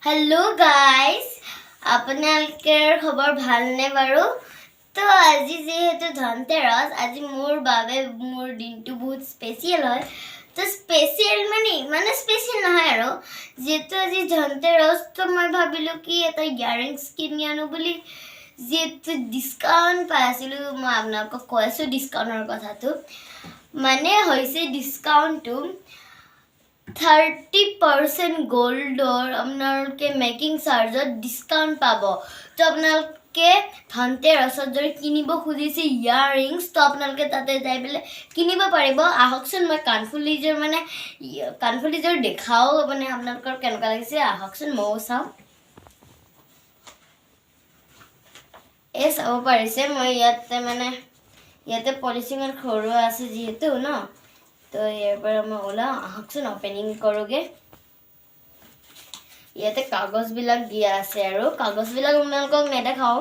Hello guys, আপোনালোকৰ খবৰ ভালনে বাৰু? তো আজি যেহেতু ধনতেৰস, আজি মোৰ বাবে মোৰ দিনটো বহুত স্পেচিয়েল হয়। তো স্পেচিয়েল মানে স্পেচিয়েল নহয় আৰু যেহেতু আজি ধনতেৰস, তো মই ভাবিলোঁ কি এটা ইয়াৰিংছ কিনি আনো বুলি। যেহেতু ডিছকাউণ্ট পাই আছিলোঁ, মই আপোনালোকক কৈ আছোঁ ডিছকাউণ্টৰ কথাটো। মানে হৈছে ডিছকাউণ্টটো 30% গোল্ডৰ আপোনালোকে মেকিং চাৰ্জত ডিছকাউণ্ট পাব। তো আপোনালোকে ধনতেৰসত যদি কিনিব খুজিছে ইয়াৰিংছ, তো আপোনালোকে তাতে যাই পেলাই কিনিব পাৰিব। আহকচোন, মই কাণফুলিযোৰ দেখাওঁ, মানে আপোনালোকৰ কেনেকুৱা লাগিছে আহকচোন ময়ো চাওঁ। এই চাব পাৰিছে, মই ইয়াতে পলিচিঙৰ ঘৰুৱা আছে যিহেতু ন, তো ইয়াৰ পৰা মই ওলাওঁ। আহকচোন অপেনিং কৰোঁগৈ। ইয়াতে কাগজবিলাক দিয়া আছে আৰু কাগজবিলাক আপোনালোকক নেদেখাওঁ,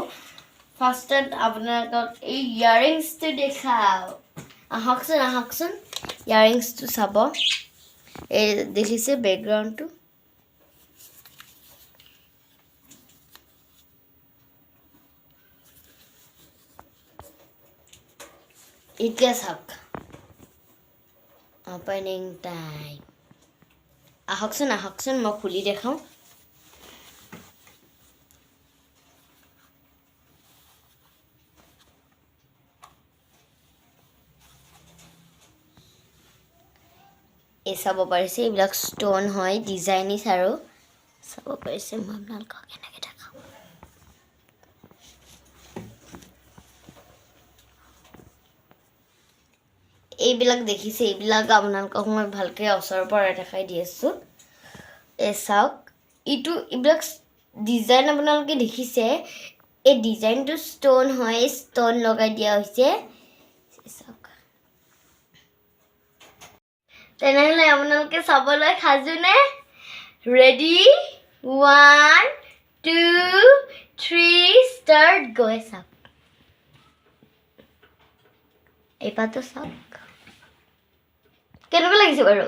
ফাৰ্ষ্টত আপোনালোকক এই ইয়াৰিংছটো দেখাওঁ। আহকচোন ইয়াৰিংছটো চাব। এই দেখিছে বেকগ্ৰাউণ্ডটো, এতিয়া চাওক অপেনিং টাইম। আহকচোন মই খুলি দেখাওঁ। এই চাব পাৰিছে, এইবিলাক ষ্ট'ন হয়, ডিজাইনিছ আৰু চাব পাৰিছে। মই আপোনালোকক কেনেকৈ দেখাওঁ, এইবিলাক দেখিছে, এইবিলাক আপোনালোকক মই ভালকৈ ওচৰৰ পৰা দেখাই দি আছোঁ। এই চাওক, এইবিলাক ডিজাইন আপোনালোকে দেখিছে, এই ডিজাইনটো ষ্ট'ন হয়, ষ্ট'ন লগাই দিয়া হৈছে। চাওক, তেনেহ'লে আপোনালোকে চাবলৈ সাজুনে? ৰেডি? 1 2 3 ষ্টাৰ্ট। গৈ চাওক, এইপাতো চাওক কেনেকুৱা লাগিছে বাৰু।